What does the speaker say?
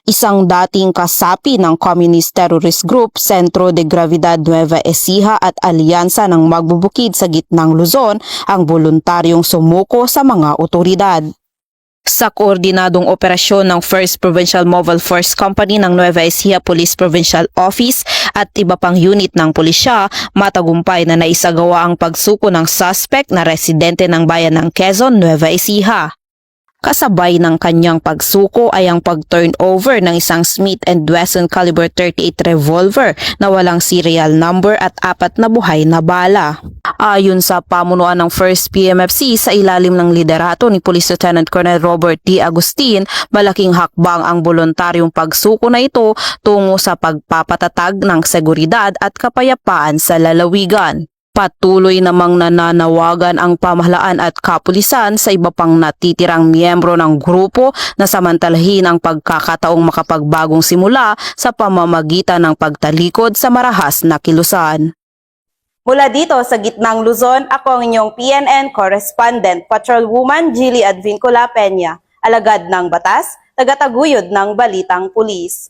isang dating kasapi ng Communist Terrorist Group Centro de Gravidad Nueva Ecija at alyansa ng magbubukid sa gitnang Luzon ang voluntaryong sumuko sa mga otoridad. Sa koordinadong operasyon ng 1st Provincial Mobile Force Company ng Nueva Ecija Police Provincial Office at iba pang unit ng pulisya, matagumpay na naisagawa ang pagsuko ng suspect na residente ng bayan ng Quezon, Nueva Ecija. Kasabay ng kanyang pagsuko ay ang pag-turn over ng isang Smith & Wesson caliber 38 revolver na walang serial number at 4 na buhay na bala. Ayon sa pamunuan ng 1st PMFC sa ilalim ng liderato ni Police Lieutenant Colonel Robert D. Agustin, malaking hakbang ang voluntaryong pagsuko na ito tungo sa pagpapatatag ng seguridad at kapayapaan sa lalawigan. Patuloy namang nananawagan ang pamahalaan at kapulisan sa iba pang natitirang miyembro ng grupo na samantalahin ang pagkakataong makapagbagong simula sa pamamagitan ng pagtalikod sa marahas na kilusan. Mula dito sa gitnang Luzon, ako ang inyong PNN correspondent, Patrolwoman Jilly Advincula Peña, alagad ng batas, tagataguyod ng Balitang Pulis.